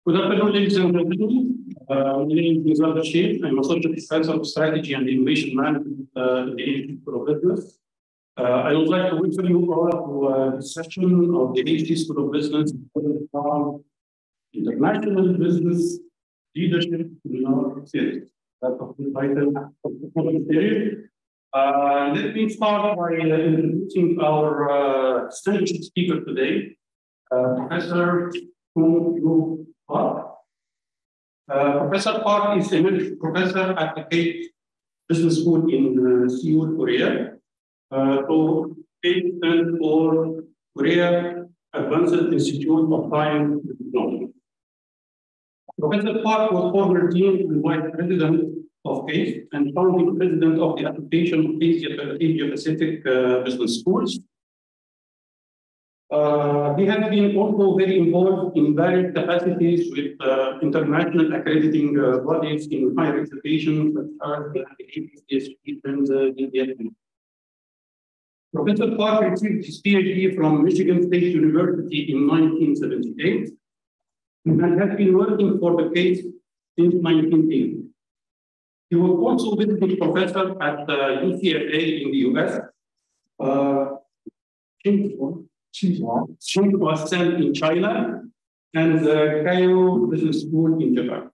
Good afternoon, ladies and gentlemen. My name is Nizar Becheikh. I'm Associate Professor of Strategy and Innovation Management in the Emeritus School of Business. I would like to welcome you all to this session of the Emeritus School of Business on International Business Leadership in our series. That's the title of the series. Let me start by introducing our distinguished speaker today, Professor Joo Park. Professor Park is Emeritus Professor at the KAIST Business School in Seoul, Korea. So KAIST stands for Korea Advanced Institute of Science and Technology. Professor Park was former Dean and Vice President of KAIST and founding President of the Association of Asia Pacific Business Schools. He has been also very involved in various capacities with international accrediting bodies in higher education, such as the TSMC and India. Professor Park received his PhD from Michigan State University in 1978 and has been working for the KAIST since 1980. He was also visiting professor at UCLA in the US. Tsinghua Sen in China and Keio Business School in Japan.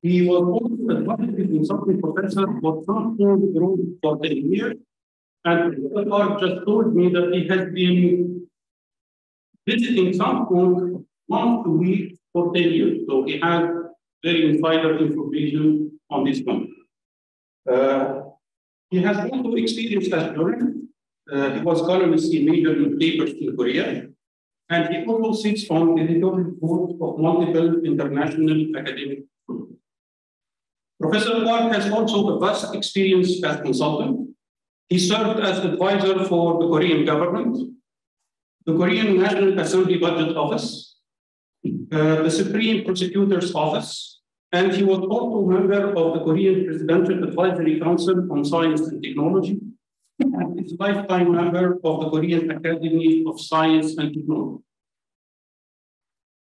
He was also advised consulting professor for Samsung Group for 10 years. And Professor Park just told me that he has been visiting Samsung once a week for 10 years. So he has very insider information on this one. He has also experience as a journalist. He was columnist in major newspapers in Korea, and he also sits on the editorial board of multiple international academic groups. Professor Park has also a vast experience as consultant. He served as advisor for the Korean government, the Korean National Assembly Budget Office, the Supreme Prosecutor's Office, and he was also a member of the Korean Presidential Advisory Council on Science and Technology, and is a lifetime member of the Korean Academy of Science and Technology.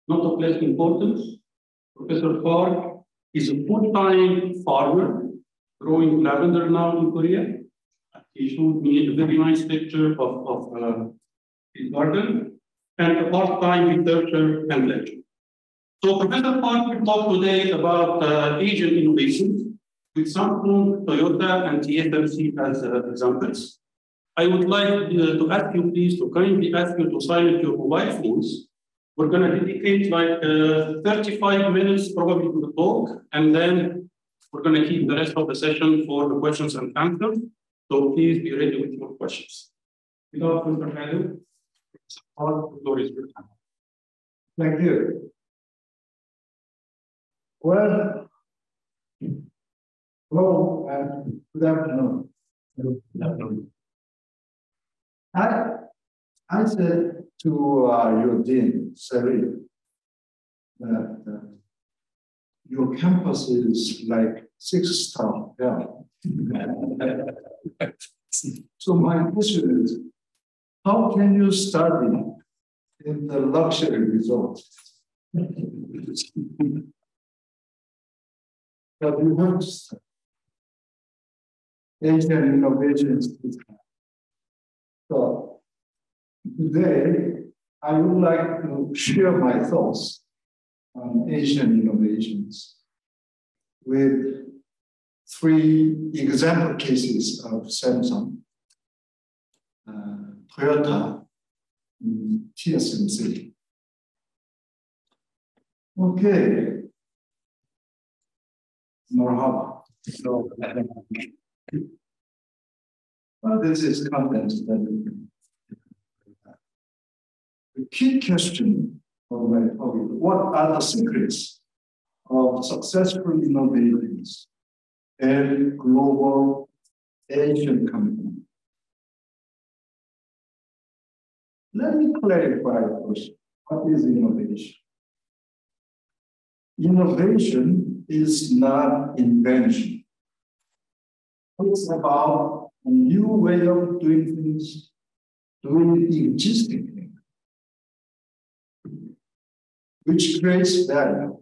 Not of less importance, Professor Park is a full-time farmer growing lavender now in Korea. He showed me a very nice picture of his garden, and a part-time researcher and lecturer. So Professor Park will talk today about Asian innovations with Samsung, Toyota, and TSMC as examples. I would like to ask you, please, to kindly ask you to silence your mobile phones. We're going to dedicate like 35 minutes probably to the talk, and then we're going to keep the rest of the session for the questions and answers. So please be ready with your questions. Without further ado, the floor is yours. Thank you. Well, hello and good afternoon. Good afternoon. I said to your dean, Sari, that your campus is like 6-star hotel. So my question is, how can you study in the luxury resort? But you have to study Asian innovations. So today, I would like to share my thoughts on Asian innovations with 3 example cases of Samsung, Toyota, TSMC. Okay. Marhaba. So, well, this is content that the key question of my talk is, what are the secrets of successful innovations and global Asian company? Let me clarify first, what is innovation? Innovation is not invention. It's about a new way of doing things, 对于一个 existing thing. which creates value,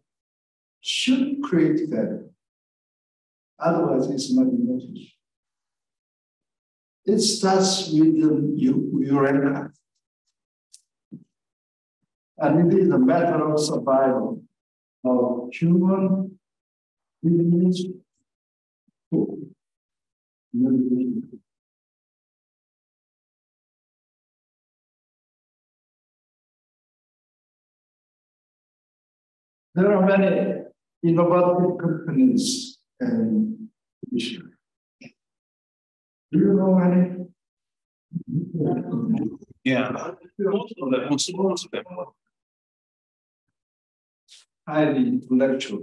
should create value. Otherwise, it's not innovation. It starts with the Eureka. And it is a matter of survival of human beings. There are many innovative companies and issues. Do you know any? Yeah. Most of them. Highly intellectual.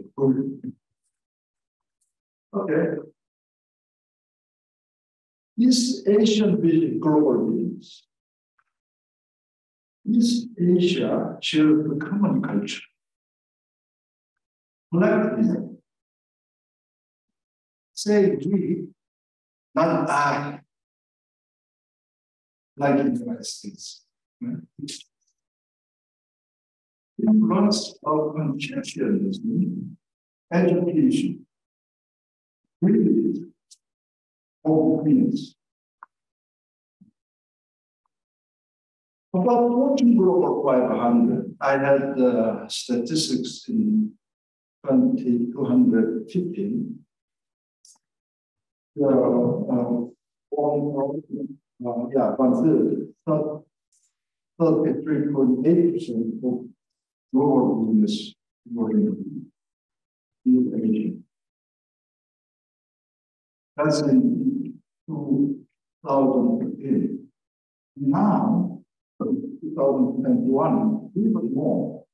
Okay. East Asian being global beings. East Asia shares the common culture. Collectively, say we, not I, like in the United States. Influence of Confucianism, education, really, all opinions. About Fortune Global 500, I had statistics in 215. One-third, 33.8% of global business were in Asia. That's in 2015. Now, 2021, even more.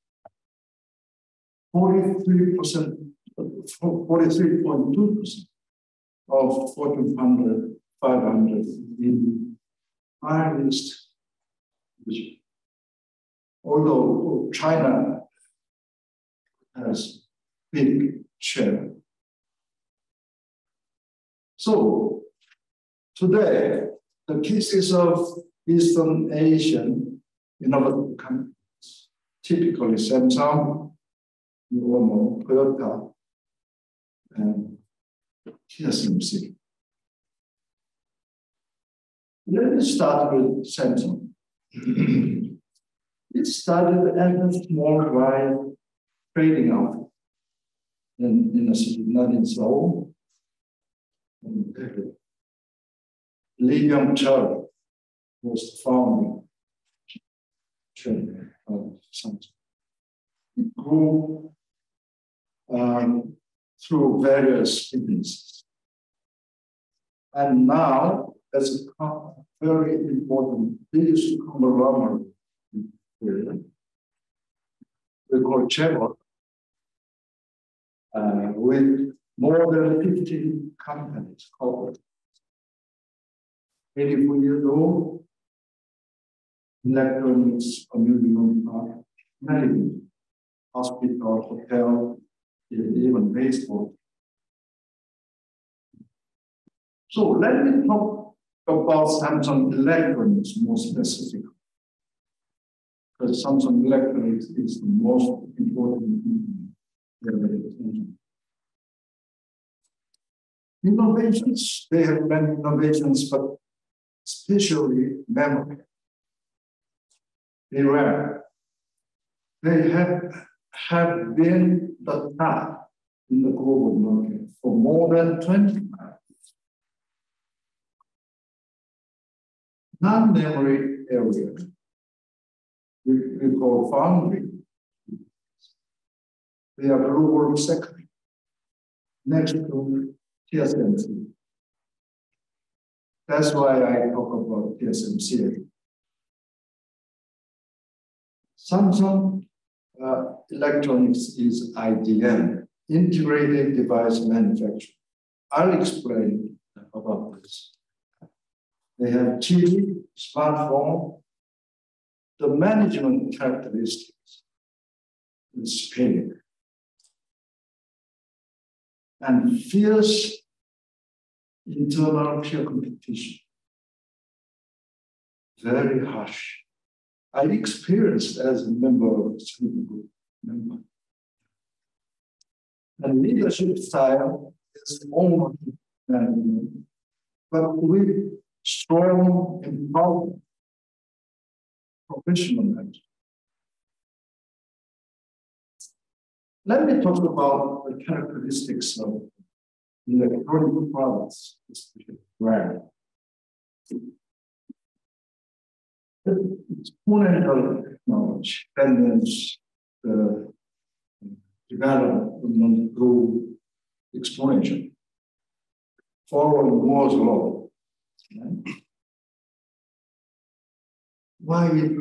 43.2% of Fortune 100, 500 in highest. Although China has big share. So today, the cases of Eastern Asian innovative companies, typically Samsung, you all know, Toyota, and TSMC. Let me start with Samsung. It started as a small rice trading outfit in a city, not in Seoul. Lee Young-chul was the founding trader of Samsung. It grew through various businesses. And now, as a very important biggest conglomerate, we call Chevron, with more than 50 companies covered. 84 years old, electronics, amusement park, many hospital, hotel, even baseball. So let me talk about Samsung Electronics more specifically, because Samsung Electronics is the most important company. Innovations, they have many innovations, but especially memory. They have been the top in the global market for more than 25 years. Non-memory area, we call foundry. They are global second, next to TSMC. That's why I talk about TSMC. Samsung Electronics is IDM, integrated device manufacturing. I'll explain about this. They have TV, smartphone, the management characteristics, the scale, and fierce internal peer competition. Very harsh. I experienced as a member of the student group And leadership style is only management, but with strong empowerment, professional management. Let me talk about the characteristics of electronic products, especially brand. Exponential technology tends the development through exponential, following Moore's law. Why it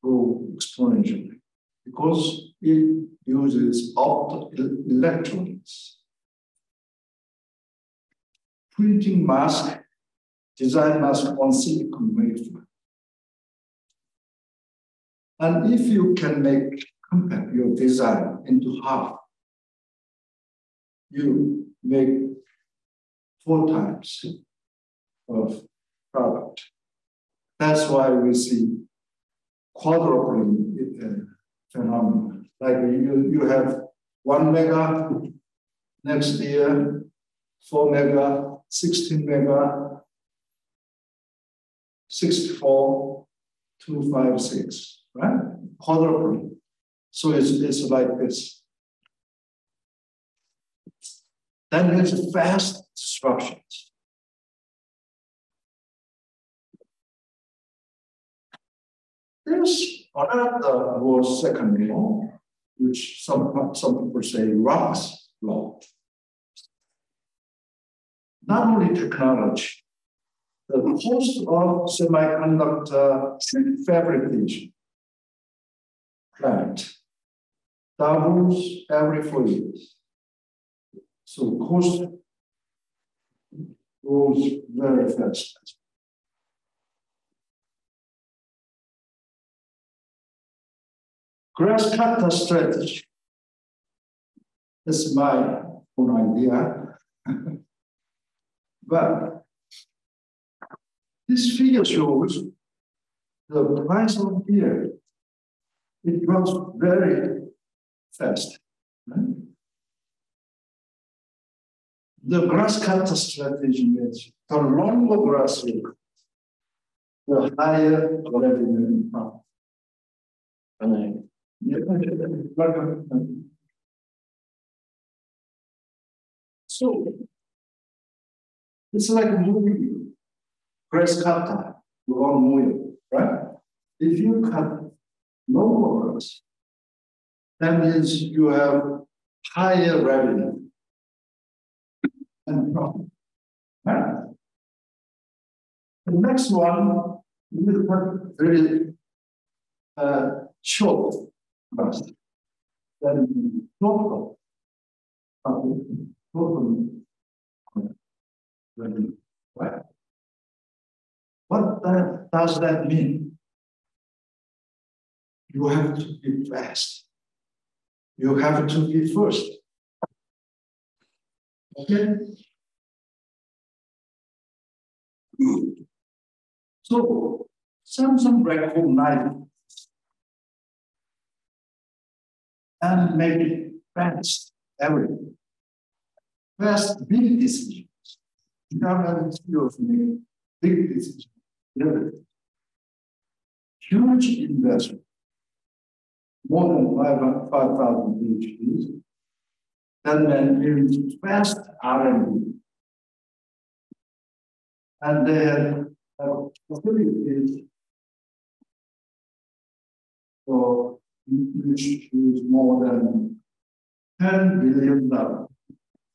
grow exponentially? Because it uses optoelectronics. Printing mask, design mask on silicon wafer. And if you can compact your design into half, you make 4 times of product. That's why we see quadrupling phenomenon. Like you have 1 mega, next year 4 mega, 16 mega, 64, 256, right? Quadrupling. So it's like this. Then there's fast disruptions. There's another was second law, which some people say Rock's law. Not only technology, the cost of semiconductor chip fabrication plant doubles every 4 years. So cost grows very fast. Grass cutter strategy. That's my own idea. But this figure shows the price of beer. It grows very fast. Right? The grass cutter strategy is the longer grass you cut, the higher the revenue in profit. So it's like a movie, grass cutter, long wheel, right? If you cut longer grass, that means you have higher revenue and profit. Right? The next one, you cut very short grass. Then total revenue. Right? What does that mean? You have to be fast. You have to be first. Okay? So, Samsung recognized and make it fast, everything. Fast, big decisions. You don't have to make big decisions. Huge investment, more than 5,000 PhDs. Then means fast R&D. And they have facilities for which is more than $10 billion. $10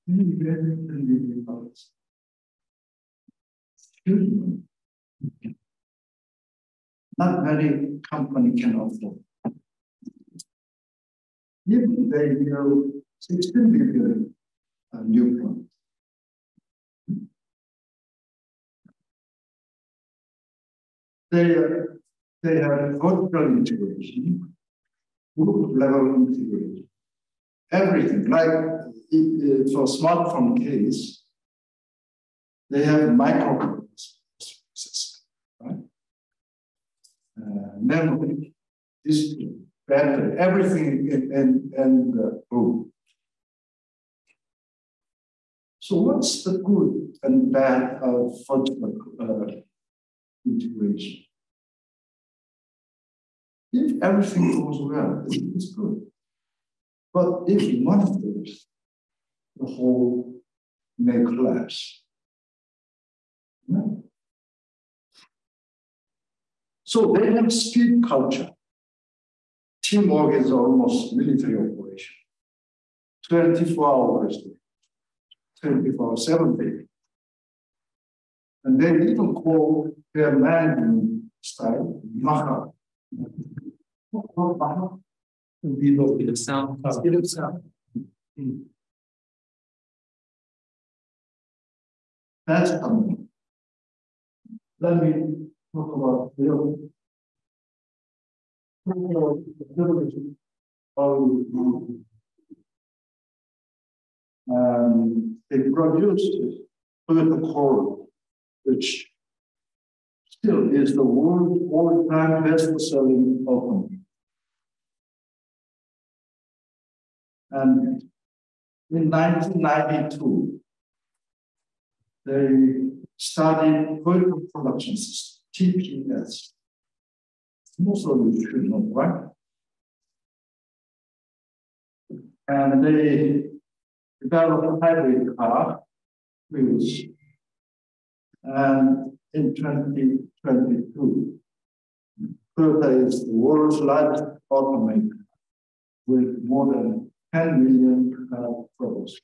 billion. Not many companies can afford. If they build 16 billion new plants, they have vertical integration, group level integration, everything. Like for smartphone case, they have microprocessors, right? Memory, display, better, everything in the group. So what's the good and bad of vertical integration? If everything goes well, it's good. But if one fails, the whole may collapse. No. So they have speed culture. Teamwork is almost military operation. 24 hours, 24/7 day. And they even call their management style Maha. Speed of sound. Speed of sound. That's something. Let me talk about they produced political coral, which still is the world's all-time best-selling open. And in 1992, they studied vertical production system, TPS. Most of you should know, right? And they developed a hybrid car wheels. And in 2022, Toyota is the world's largest automaker with more than 10 million car products.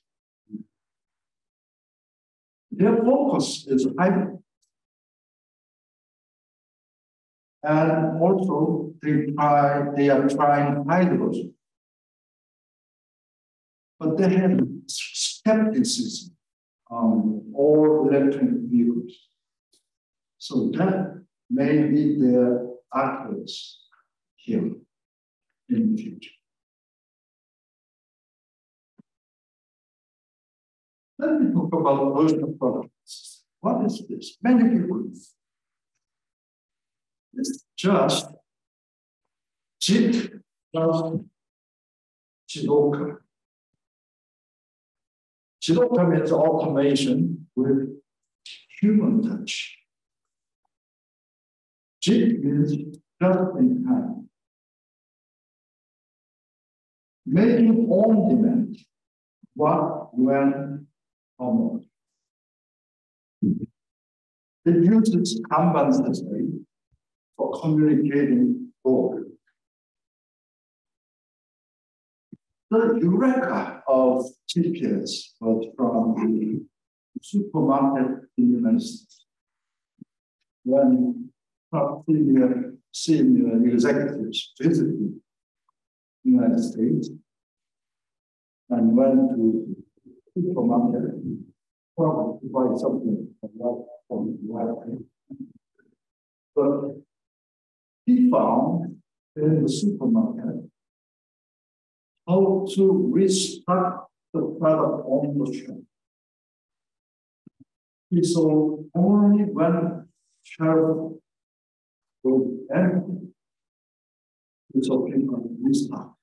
Their focus is hybrid. And also they are trying hydrogen. But they have skepticism on all electric vehicles. So that may be their actors here in the future. Let me talk about vertical products. What is this? Many people, it's just JIT plus Jidoka. Jidoka means automation with human touch. JIT means just in time. Making on demand what, when, how much. It uses Kanban system for communicating forward. The eureka of TPS was from the supermarket in the United States. When senior executives visited the United States and went to the supermarket to buy something from the wife. But he found in the supermarket how to restock the product on the shelf. He saw only one shelf was empty. It's okay to restock.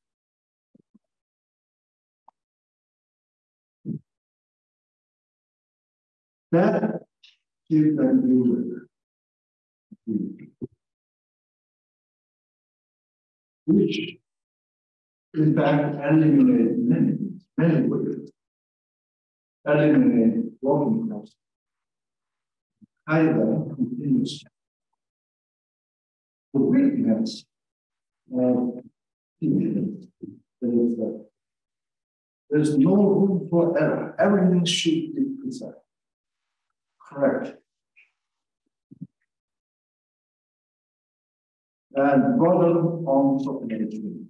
That gives them new which in fact eliminate many ways. Eliminate working costs. Either continuous. The weakness of TPS is that there's no room for error. Everything should be precise. Correct. And bottom on supply chain.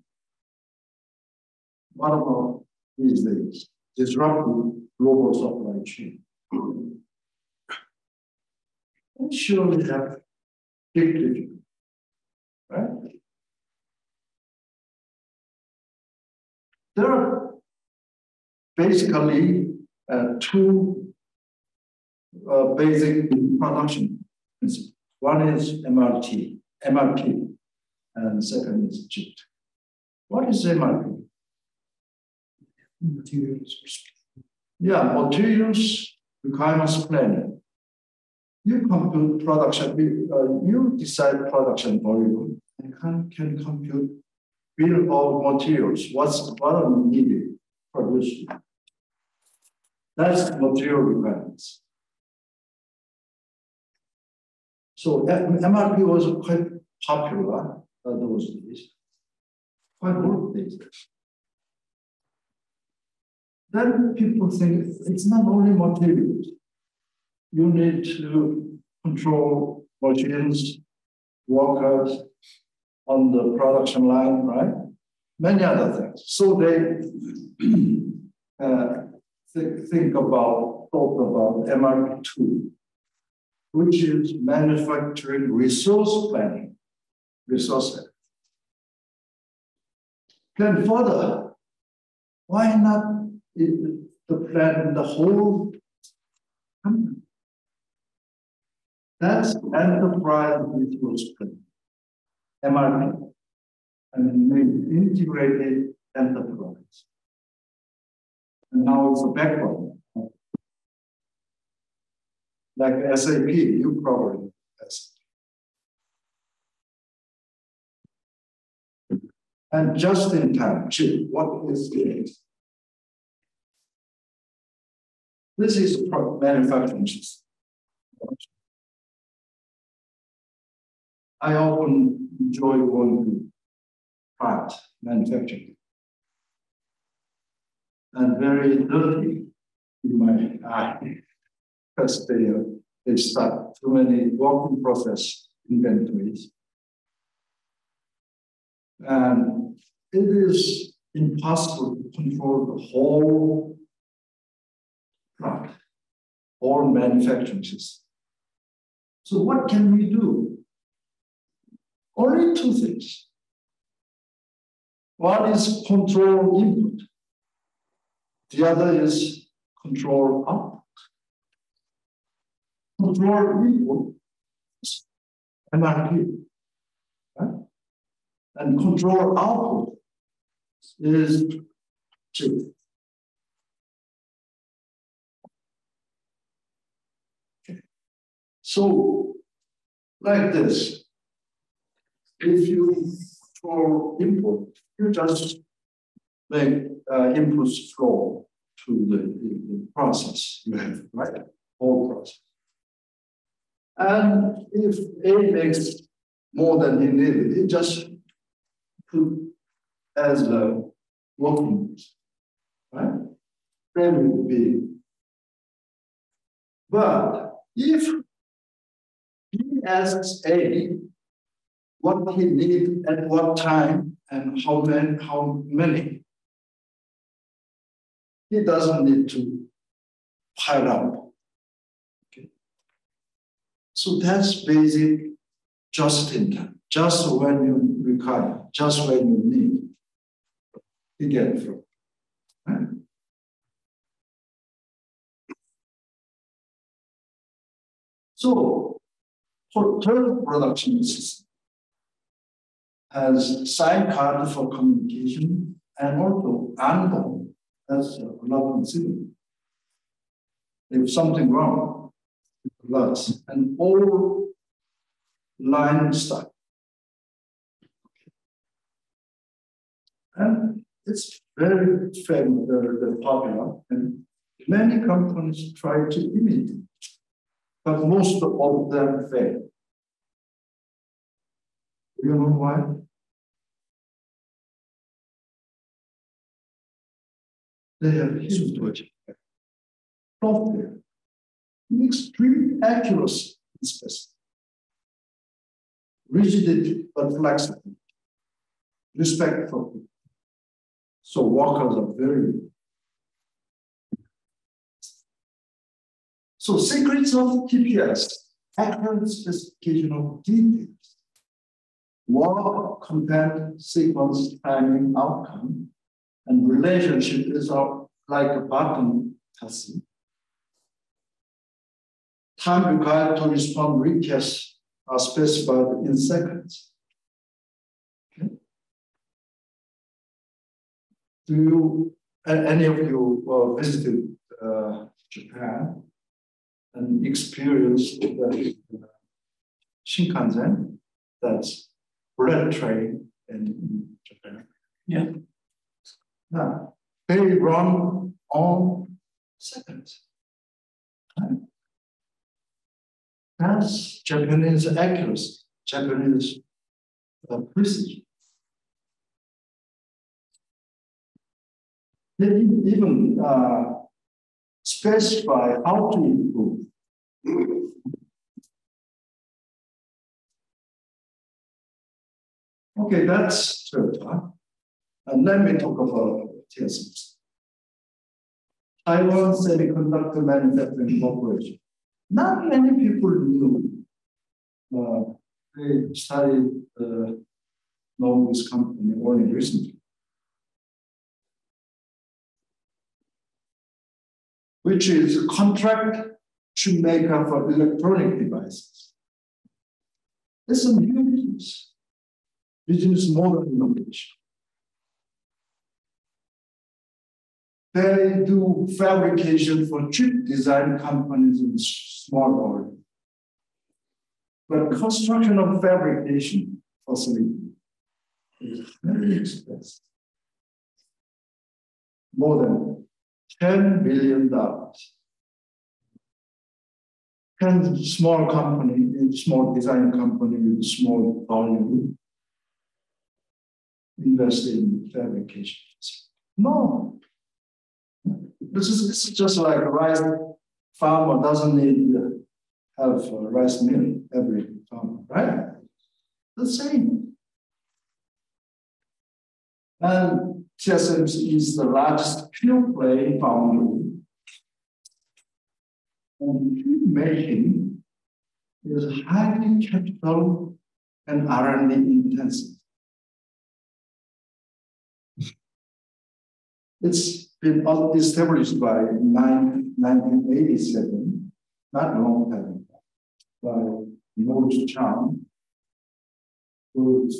What about these days? Disrupting global supply chain. I'm sure we have big difficulty, right? There are basically two basic production principles. One is MRP, and second is JIT. What is MRP? Materials. Yeah, materials requirements planning. You compute production, you decide production volume, and can compute bill of materials, what are needed for production. That's material requirements. So MRP was quite popular those days, quite old days. Then people think it's not only materials. You need to control machines, workers on the production line, right? Many other things. So they thought about MRP2, which is manufacturing resource planning, resource. Then further, why not the plan in the whole company? That's enterprise resource planning, MRP, and integrated enterprise. And now it's a backbone. Like SAP, you probably SAP. And just in time, chip, what is it? This is manufacturing system. I often enjoy going to plant manufacturing. And very dirty in my eye, because they start too many work in process inventories. And it is impossible to control the whole plant, whole manufacturing system. So what can we do? Only two things. One is control input. The other is control output. Control input is MRP. Right? And control output is chip. Okay. So, like this, if you control input, you just make inputs flow to the process you have, right? Whole process. And if A makes more than he needed, it just put as a working, right? Then will be. But if he asks A what he needs at what time and how many, he doesn't need to pile up. Okay. So that's basic just in time, just when you require, just when you need, you get it from. Right? So, for third production system has side card for communication and also unknown. That's a lot considered. If something wrong, it alerts, and all line start. And it's very famous, very popular, and many companies try to imitate it, but most of them fail. Do you know why? They have huge software, extreme accuracy in specific, rigidity but flexibility, respect for people. So workers are very. So secrets of TPS, accurate specification of details, work, content, sequence, timing, outcome, and relationship is like a button testing. Time required to respond requests are specified in seconds. Okay. any of you visited Japan and experienced the Shinkansen, that's bullet train in Japan? Yeah. Now, they run on seconds. Right? That's Japanese accuracy, Japanese precision. They even specify how to improve. Okay, that's Toyota. And let me talk about TSMC. Taiwan Semiconductor Manufacturing Corporation. Not many people knew. They started know this company only recently. Which is a contract shoemaker for electronic devices. It's a new business. Business model innovation. They do fabrication for chip design companies in small volume. But construction of fabrication facility is very expensive. More than $10 billion. Can small company, small design company with small volume invest in fabrication? No. This is just like a rice farmer doesn't need to have a rice mill every farmer, right? The same. And TSMC is the largest pure play foundry. And chip making is highly capital and R&D intensive. It's been established by 1987, not long time, by Nizar Becheikh, who's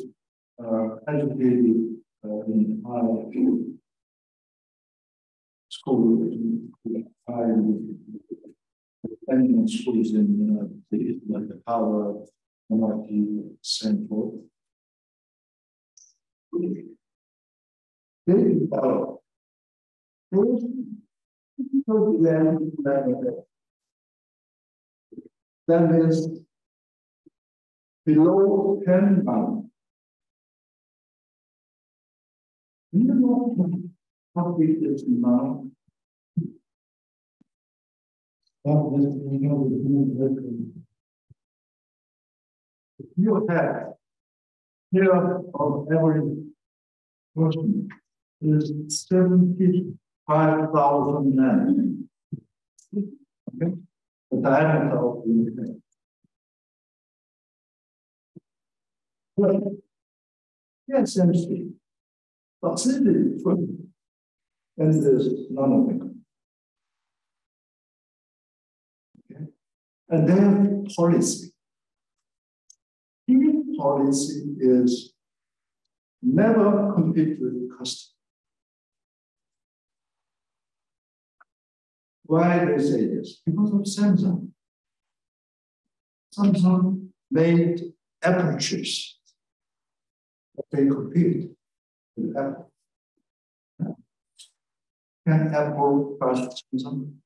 educated in high school, high independent schools in the United States, like the Harvard, MIT, Stanford. They developed that means below 10 pounds. You know how big is now? You have here of every person is 75,000 men. Okay, the diameter of the head. Well, TSMC, facility and there's none of them. Okay, and their policy. Key policy is never compete with the customer. Why they say this? Because of Samsung. Samsung made Apple chips. They compete with Apple. Can Apple trust Samsung?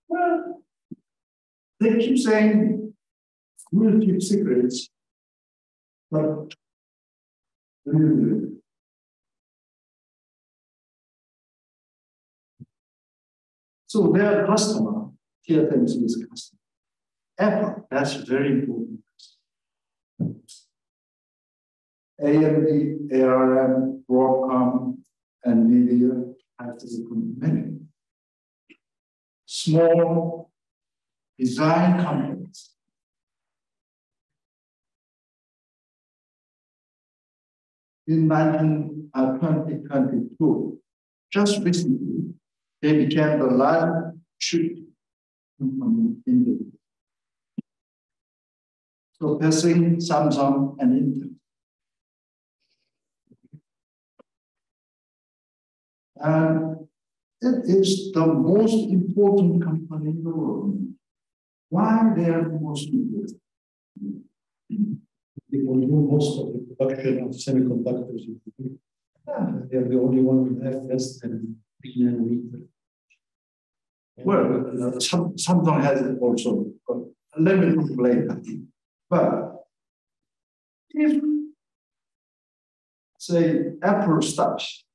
Well, they keep saying we'll keep secrets, but really. So their customer, TSMC is a customer. Apple, that's very important. AMD, ARM, Broadcom, NVIDIA have to become many. Small design companies. In 2022, just recently, they became the largest chip company in the world, surpassing Samsung and Intel. And it is the most important company in the world. Why they are the most important? Because most of the production of semiconductors in the world. They are the only one who have less than 3 nanometer. Well, Samsung has it also, but let me look later. But if, say, Apple stops,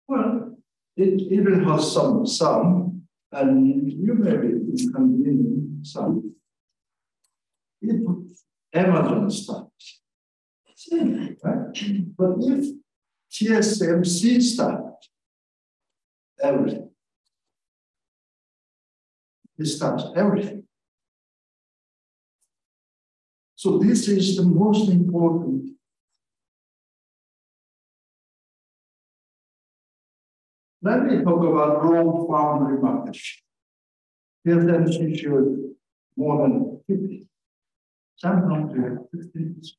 well, it will have some, and you may be inconvenient some. If Amazon stops, right? But if TSMC stops, everything. It stops everything. So this is the most important. Let me talk about global foundry market share. TSMC should more than 50. Samsung to have 15%.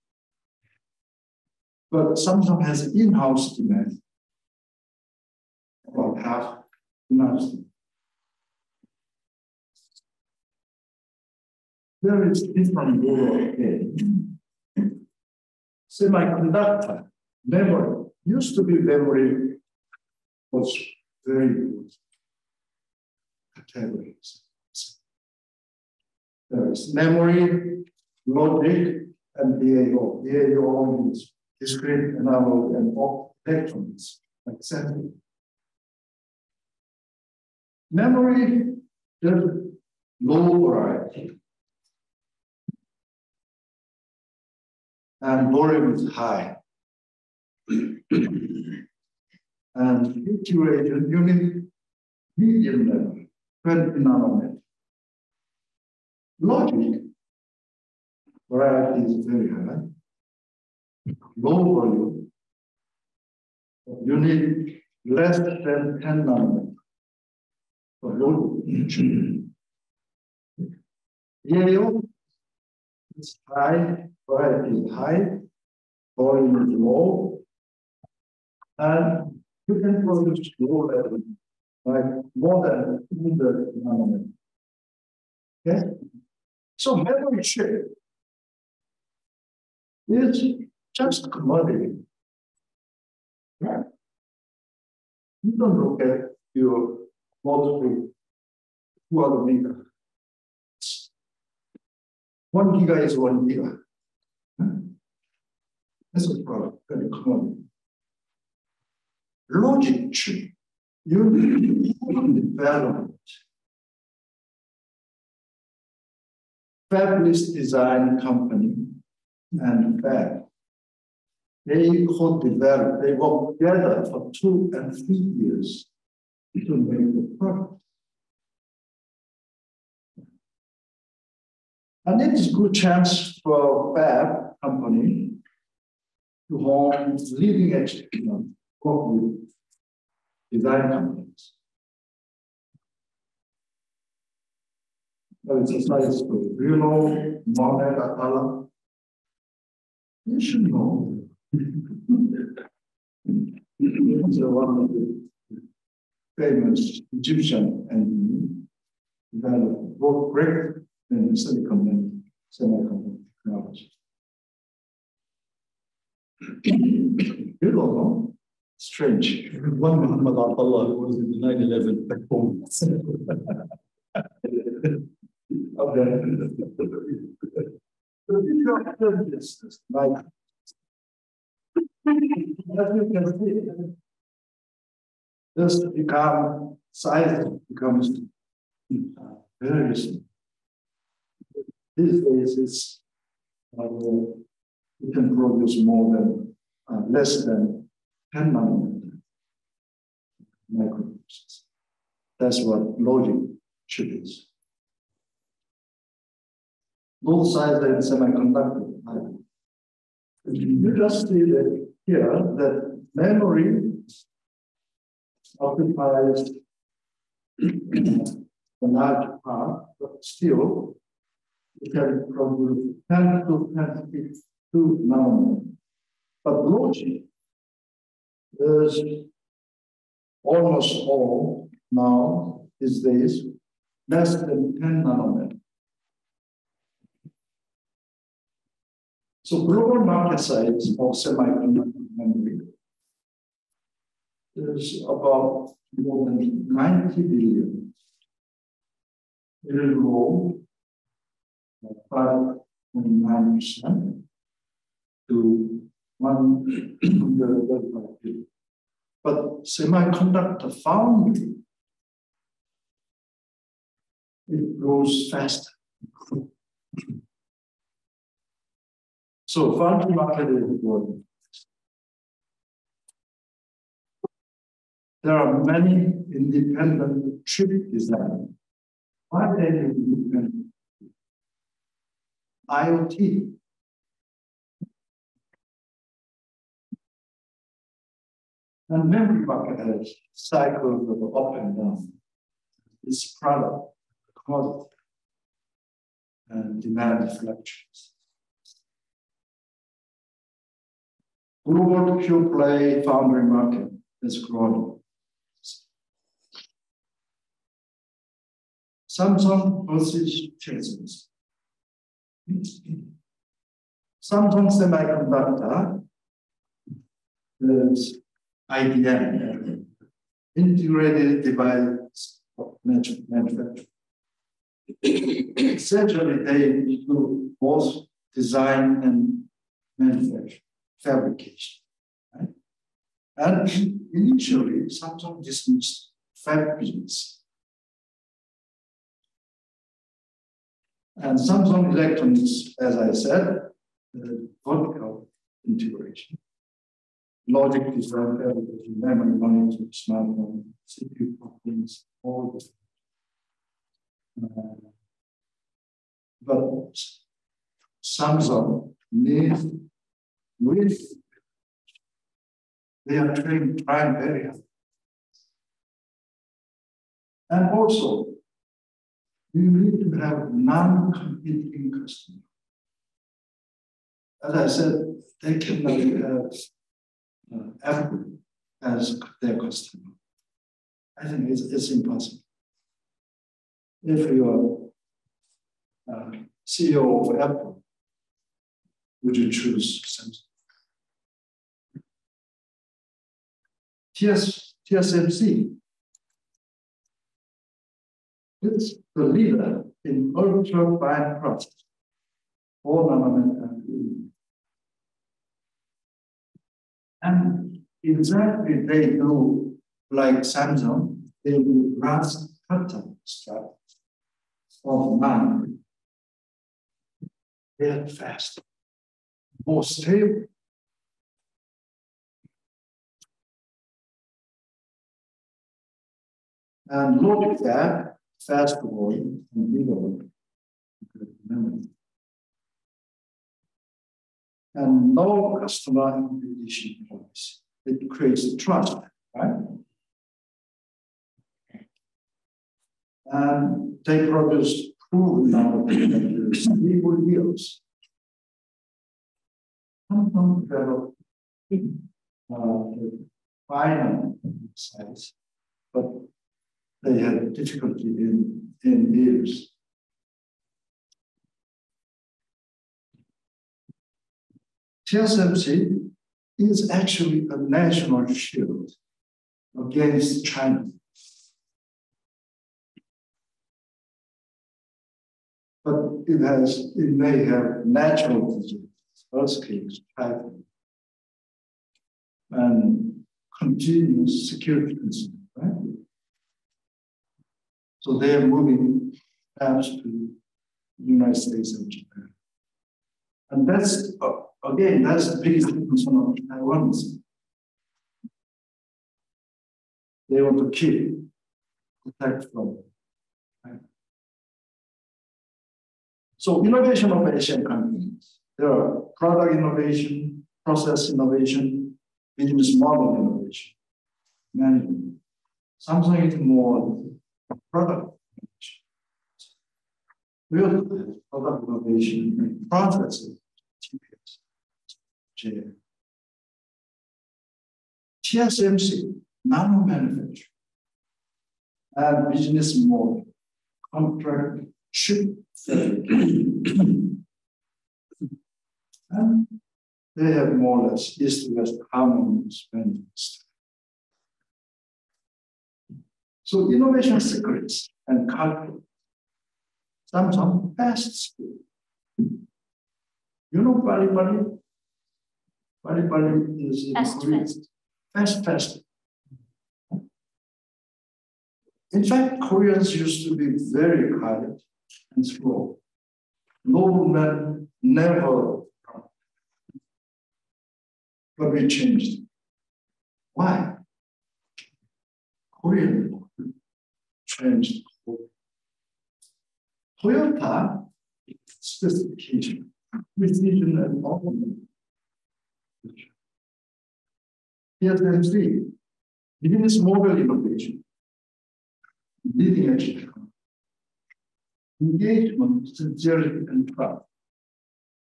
But Samsung has in-house demand. About half in-house demand. There is different world. Semiconductor, memory, used to be memory was very good categories. There is memory, logic, and DAO. DAO is discrete, analog, and electronics, etc. Memory, there's low variety. And volume is high. And situation, you need medium level, 20 nanometer. Logic, variety is very high. Low volume, you need less than 10 nanometer for logic. EAO is high, variety is high, volume is low, and you can produce low level, like more than 200 nanometer. Okay? So memory chip is just commodity. Right? You don't look at your multiple 200 meter. 1 giga is 1 giga. That's a product, very common. Logic chip, you need development. Fabless design company and fab, they co-develop, they work together for 2 and 3 years to make the product. And it is a good chance for fab company to hold leading edge, work with design companies. Well, it's a science story. Do you know Mohamed Atala? You should know. He's one of the famous Egyptian and developed both great in semiconductor technology. You don't know? Strange. One Muhammad Abdullah who was in the 9/11 backbone. Okay. The future of business, like, as you can see, this size becomes very small. These days, it's you can produce more than less than 10 nanometer microprocessors. That's what logic chip is. Both sides are in semiconductor. You just see that here that memory occupies a large part, but still you can produce 10 to 22 nanometer. But logic is almost all now these days less than 10 nanometer. So global market size of semiconductor memory is about more than 90 billion. It will grow 5.9% to 135 billion. But semiconductor foundry, it grows faster. So foundry market is growing. There are many independent chip designers. Why are they independent? IoT. And memory market has cycles of up and down. It's product, quality, and demand fluctuations. Global pure play foundry market is growing. Samsung versus TSMC. Samsung Semiconductor is IDM, integrated device manufacturing. Essentially, they do both design and manufacture, fabrication. Right? And initially, Samsung dismissed fab business. And Samsung Electronics, as I said, vertical integration. Logic design, fabrication, memory, monitor, smartphone, CPU components, all this. But Samsung needs really, they are trying very hard. And also, you need to have non-competing customers. As I said, they cannot have Apple as their customer. I think it's impossible. If you are CEO of Apple, would you choose Samsung? TSMC is the leader in ultra-fine process, 4 nanometer. And exactly they do like Samsung, they do glass cutter strap of man. They are fast, more stable. And logic fab, fast growing and bigger. And no customer competition policy. It creates trust, right? And they produce proven now stable yields. Samsung developed final size, but they had difficulty in yields. TSMC is actually a national shield against China. But it may have natural disasters, earthquakes, typhoons, and continuous security concerns, right? So they are moving perhaps to the United States and Japan. And that's, again, that's the biggest concern of Taiwanese. They want to keep, protect from. Right? So innovation of Asian companies. There are product innovation, process innovation, business model innovation, management. Samsung is more product innovation. We also have product innovation and process TPS. TSMC, nano manufacturing, and business model, contract chip fabrication. And they have more or less east-west harmonious management. So innovation secrets and culture. Some fast school. You know Bali Bali? Bali Bali is fast. In fact, Koreans used to be very quiet and slow. Noblemen never. But we changed. Why? Korean changed. Toyota specification, precision and autonomy. TSMC, business model innovation, leading edge engagement, sincerity, and trust.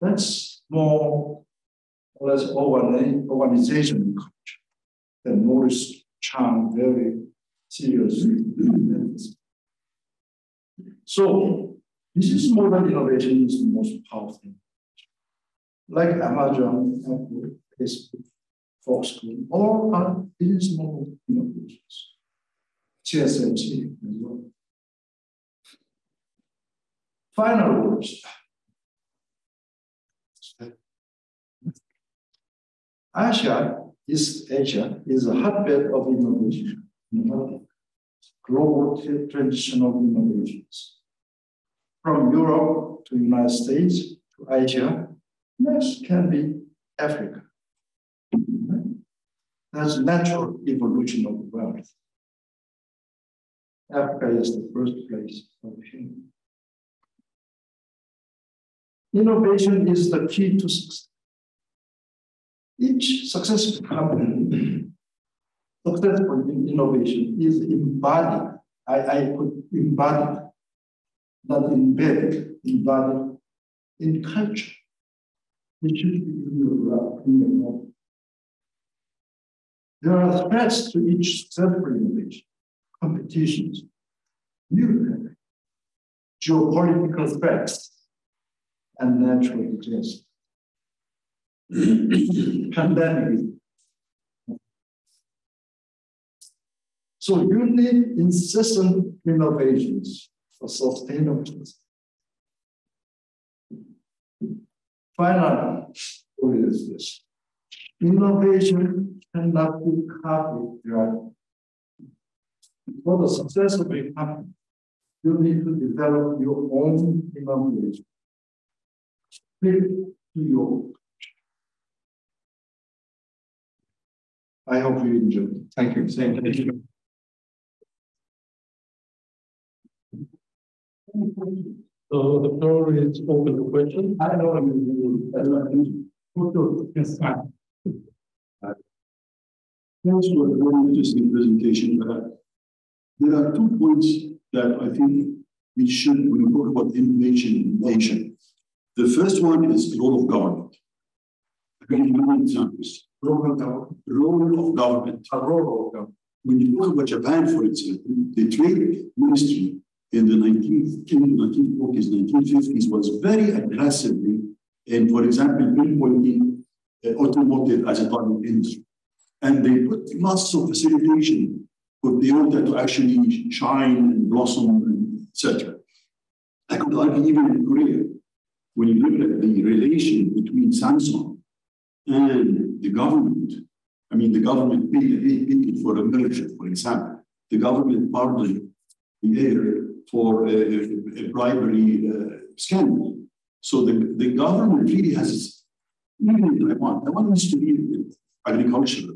That's more or less organization culture that Morris Chang very seriously. So business model innovation is the most powerful. Like Amazon, Apple, Facebook, Foxconn, all are business model innovations. TSMC as well. Final words. East Asia is a hotbed of innovation, global traditional innovations. From Europe to United States to Asia, next can be Africa. That's natural evolution of the world. Africa is the first place of human. Innovation is the key to success. Each successful company, successful in innovation is embodied. I put embodied, not embedded, embodied in culture. It should be in your mind. There are threats to each successful innovation, competitions, new geopolitical threats, and natural disasters. Pandemic. So you need incessant innovations for sustainability. Finally, what is this? Innovation cannot be copied, right? For the success of a company, you need to develop your own innovation. Fit to your. I hope you enjoyed it. Thank you. Thank you. So the floor is open to questions. I know Yes, fine. Thanks for a very interesting presentation. There are 2 points that I think we should, when we talk about innovation in Asia. The first one is the role of government. I can give you many examples. Role of government. When you look about Japan, for example, the trade ministry in the 1940s, 1950s was very aggressively in, for example, pinpointing automotive as a target industry. And they put lots of facilitation for Toyota to actually shine and blossom, and etc. I could argue even in Korea, when you look at the relation between Samsung and the government, I mean, the government paid for a merger, for example. The government pardoned the heir for a bribery scandal. So the government really has, even in Taiwan used to be agricultural.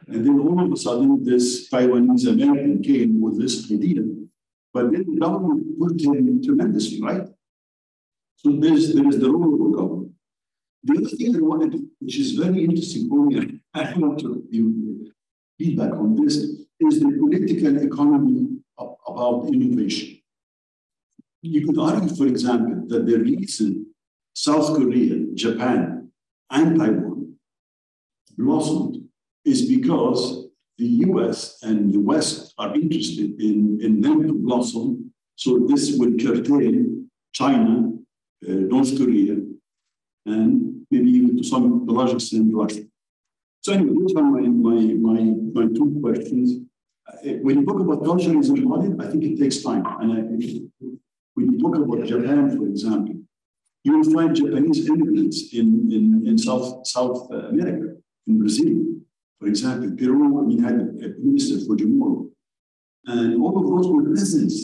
And then all of a sudden, this Taiwanese American came with this idea, but then the government put him tremendously, right? So there's the role of government. The other thing I wanted to, which is very interesting for me, I want to give feedback on this, is the political economy about innovation. You could argue, for example, that the reason South Korea, Japan, and Taiwan blossomed is because the US and the West are interested in them to blossom. So this will curtail China, North Korea, and maybe even to some large extent Russia. So anyway, those are my two questions. When you talk about culturalism audit, I think it takes time. And when you talk about Japan, for example, you will find Japanese immigrants in South America, in Brazil, for example. Peru, had a minister for Jamor. And all of those were peasants.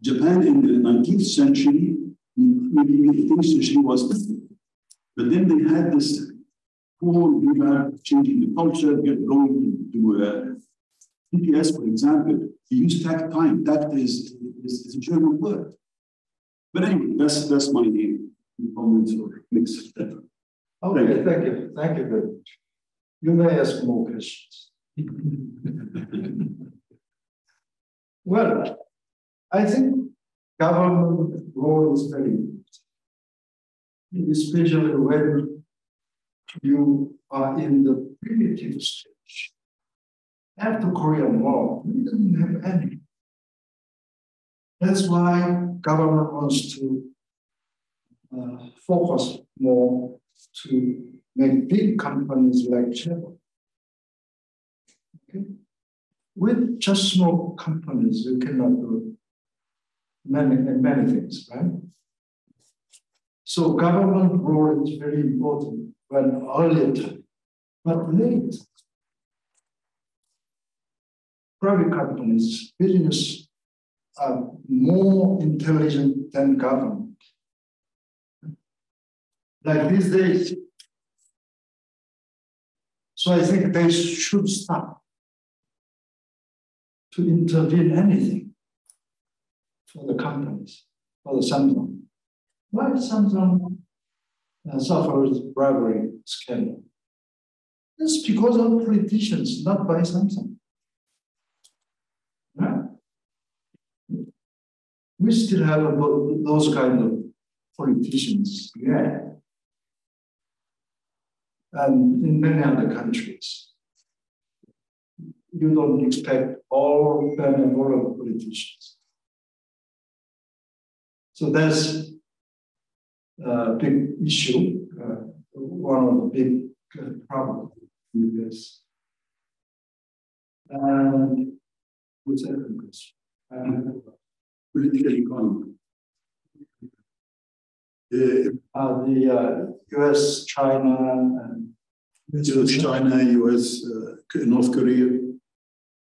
Japan in the 19th century, maybe the 18th century was different. But then they had this whole changing the culture, going to TPS, for example. They use tact time. Tact is a German word. But anyway, that's my comments or mix. Okay, thank you. Thank you very much. You may ask more questions. Well, I think government role is very important, especially when you are in the primitive stage. After Korean War, we didn't have any. That's why government wants to focus more to make big companies like Chevron. Okay? With just small companies, you cannot do many things, right? So government role is very important when earlier time, but late. Private companies, business are more intelligent than government. Like these days. So I think they should stop to intervene anything for the companies, for the Samsung. Why Samsung suffers bribery scandal? It's because of politicians, not by Samsung. Right? We still have those kind of politicians, yeah. And in many other countries, you don't expect all benevolent politicians. So that's a big issue, one of the big problems in this. And what's the question? Political economy. The US, China, and China, US, North Korea.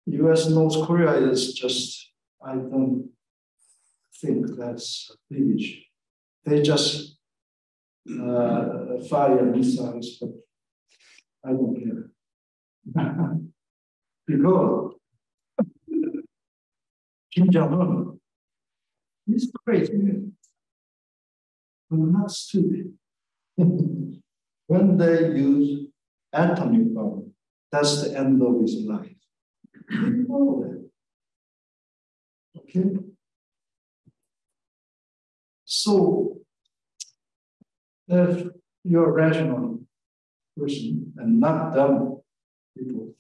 US, North Korea is just, I don't think that's a big issue. They just fire missiles, but I don't care. Because Kim Jong-un is crazy. But not stupid. When they use atomic bomb, that's the end of his life. You know that. Okay? So, if you're a rational person and not dumb people,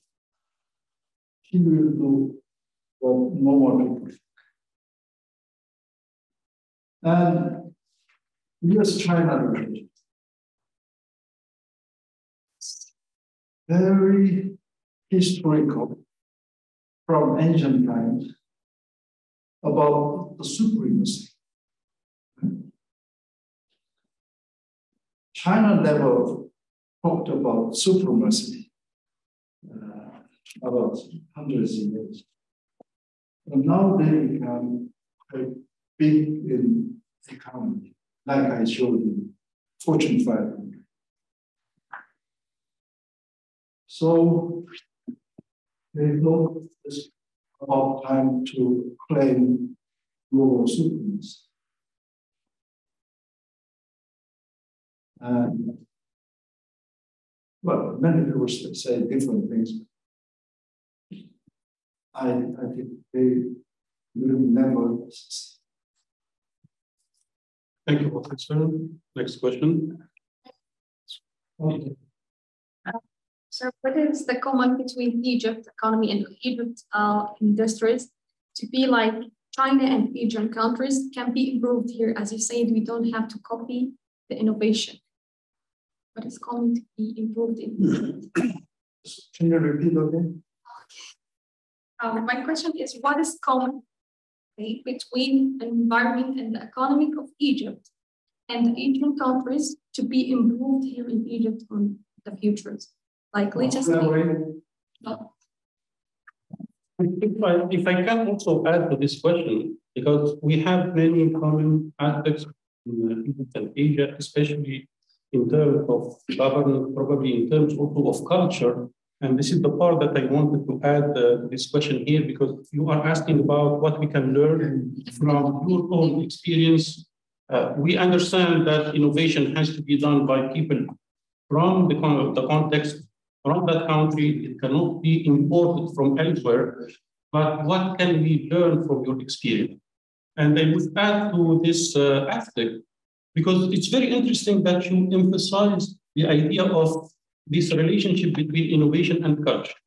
he will do what normal people think. And US-China relations, very historical from ancient times about the supremacy. China never talked about supremacy about hundreds of years. And now they become quite big in economy, like I showed you, Fortune 500. So they thought it's about time to claim global supremacy. And well, many people say different things. I think they will never succeed. Thank you, Professor. Next question. Okay. So what is the common between Egypt economy and Egypt industries to be like China and Asian countries can be improved here? As you said, we don't have to copy the innovation. What is common to be improved in Egypt? Can you repeat again? My question is, what is common between the environment and the economy of Egypt and the Asian countries to be improved here in Egypt on the futures? Like, let's just If I can also add to this question, because we have many common aspects in Egypt and Asia, especially in terms of governance, probably in terms also of culture. And this is the part that I wanted to add this question here, because you are asking about what we can learn from your own experience. We understand that innovation has to be done by people from the context, from that country. It cannot be imported from elsewhere. But what can we learn from your experience? And I would add to this aspect, because it's very interesting that you emphasize the idea of this relationship between innovation and culture.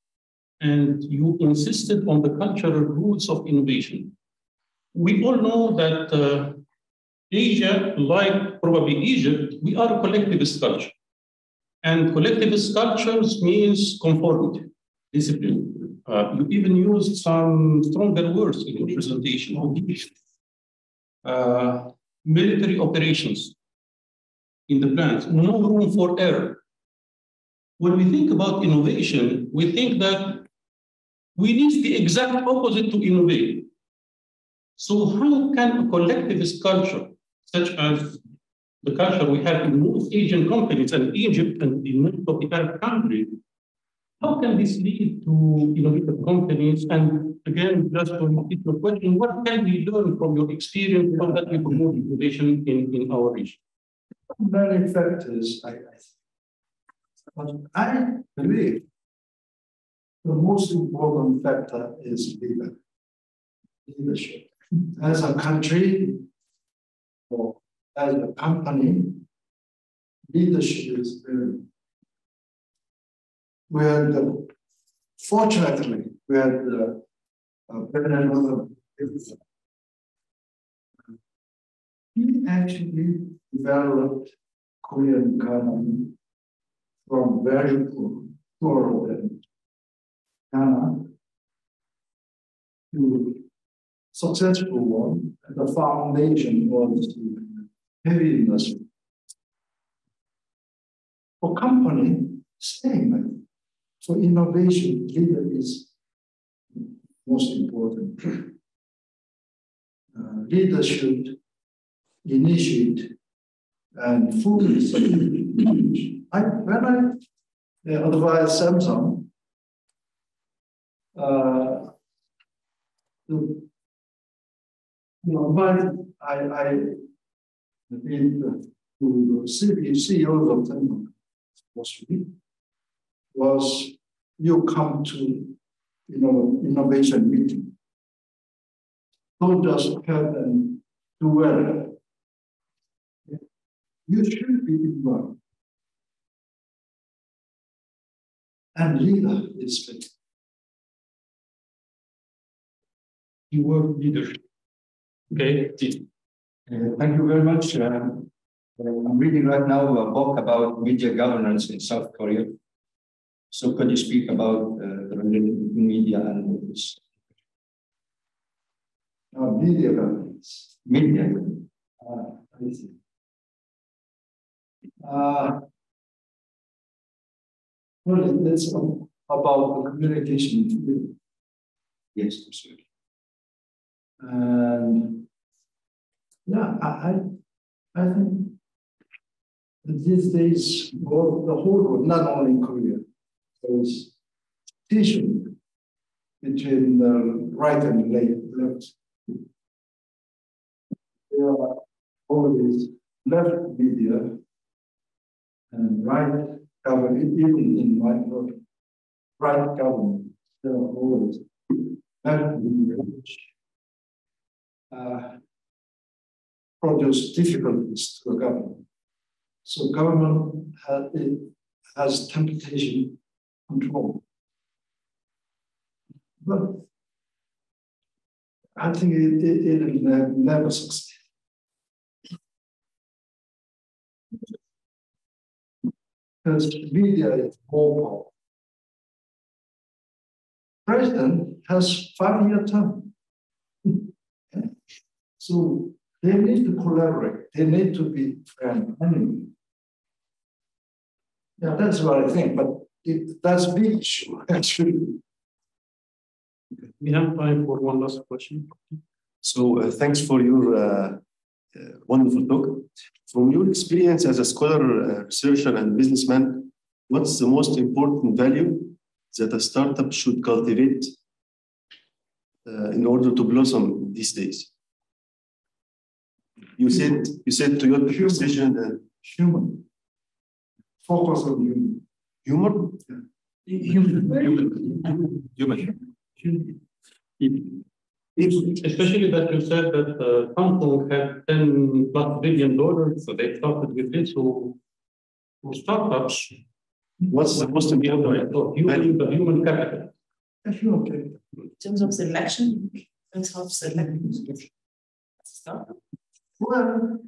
And you insisted on the cultural roots of innovation. We all know that Asia, like probably Egypt, we are a collectivist culture. And collectivist cultures means conformity, discipline. You even used some stronger words in your presentation. Military operations in the plans, no room for error. When we think about innovation, we think that we need the exact opposite to innovate. So how can a collectivist culture, such as the culture we have in most Asian companies and Egypt and in most of the Arab countries, how can this lead to innovative companies? And again, just to repeat your question, what can we learn from your experience so that we promote innovation in our region? Many factors, I believe the most important factor is leadership. As a country or as a company, leadership is very. Fortunately, we had President he actually developed Korean economy from very poor than Ghana to successful one. And the foundation was the heavy industry. For company, same. For innovation, leader is most important. Leader should initiate and fully support. When I advised Samsung, I been to the CEOs of Samsung was you come to innovation meeting. Don't just help and do well. You should be involved. And leader is fit. Keyword leadership. Okay. Thank you very much. I'm reading right now a book about media governance in South Korea. So could you speak about the relationship between media and this? Media governance. Media. I see. Well, it's about the communication. Yes, absolutely. And yeah, I think these days, the whole world, not only in Korea, there's tension between the right and left. There are always left media and right government, even in my work, right government, there are always left media which produce difficulties to the government. So government has temptation control. But I think it will never succeed. Because media is more powerful. President has 5-year term. So they need to collaborate. They need to be friends anyway. Yeah, that's what I think, but that's a big issue, actually. We have time for one last question. So thanks for your wonderful talk. From your experience as a scholar, researcher, and businessman, what's the most important value that a startup should cultivate in order to blossom these days? You said to your precision and human. Focus on human. humor. Especially that you said that Hong Kong had $10+ billion, so they started with this. So for startups, What's the most important value? The human capital. Okay. In terms of selection, Well,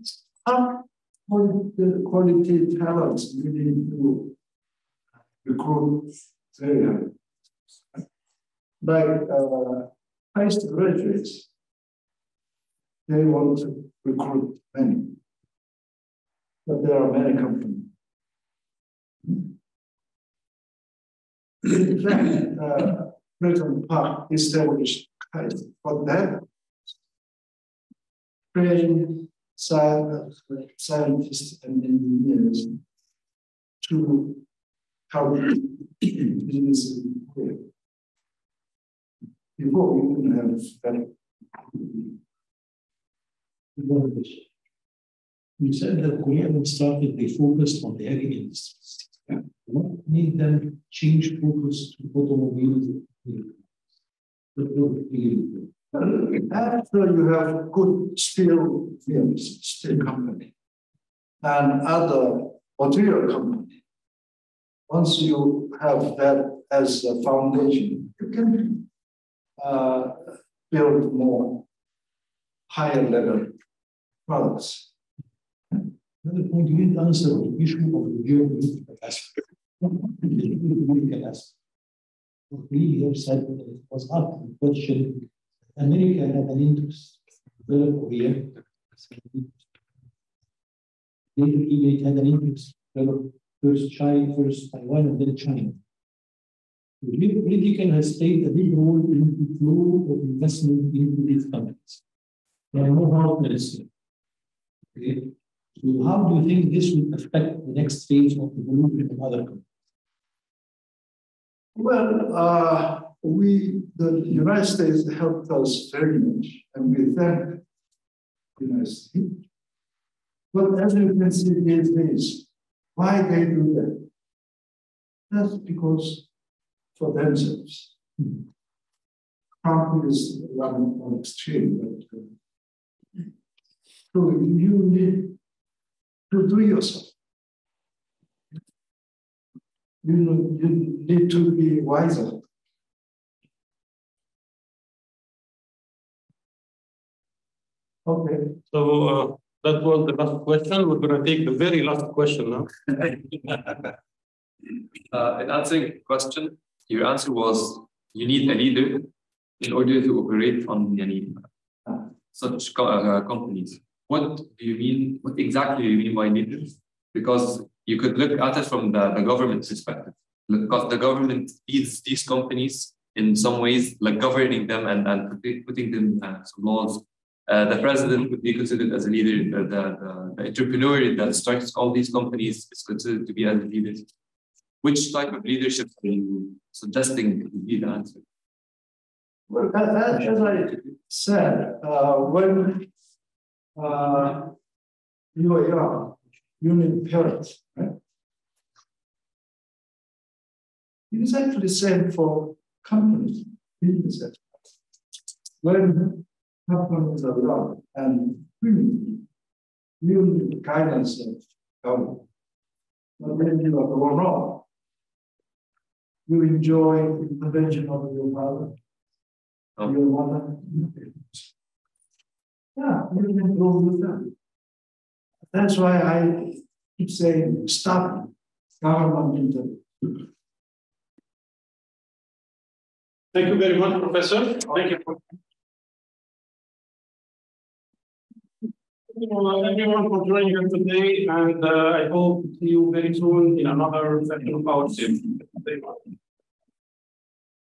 how the quality talents we need to recruit very high. Like KAIST graduates, they want to recruit many, but there are many companies. In fact, Joo Park established KAIST for that. Train scientists and engineers to help business career. Before we didn't have that. You said that when started, they focused on the heavy industries. Yeah. What made them change focus to automobiles? After you have good steel firms, steel company, and other material company, once you have that as a foundation, you can build more higher level products. Another point, you didn't answer the issue of the geopolitical aspect. What we have said it was up the question. America had an interest in develop Korea. They had an interest in develop first China, first Taiwan, and then China. The geopolitical has played a big role in the flow of investment into these countries. There are no partners here. Okay? So how do you think this will affect the next phase of development in other countries? Well, the United States helped us very much, and we thank the United States. But as you can see these days, why they do that? That's because for themselves. Trump is on extreme, but so you need to do yourself. You need to be wiser. Okay. So that was the last question. We're going to take the very last question now. In answering the question, your answer was you need a leader in order to operate on such companies. What do you mean? What exactly do you mean by leaders? Because you could look at it from the government perspective. Because the government leads these companies in some ways, like governing them and putting them some laws. The president would be considered as a leader. The entrepreneur that starts all these companies is considered to be as a leader. Which type of leadership are you suggesting would be the answer? Well, as I said, when you are young, you need parents, right? It is actually the same for companies, businesses. When companies are young and you need guidance of government. But when you are grown up, you enjoy the intervention of your father, your mother. Yeah, you can grow with them. That's why I keep saying, stop government intervention. Thank you very much, Professor. Thank you. Everyone for joining us today, and I hope to see you very soon in another session of our series.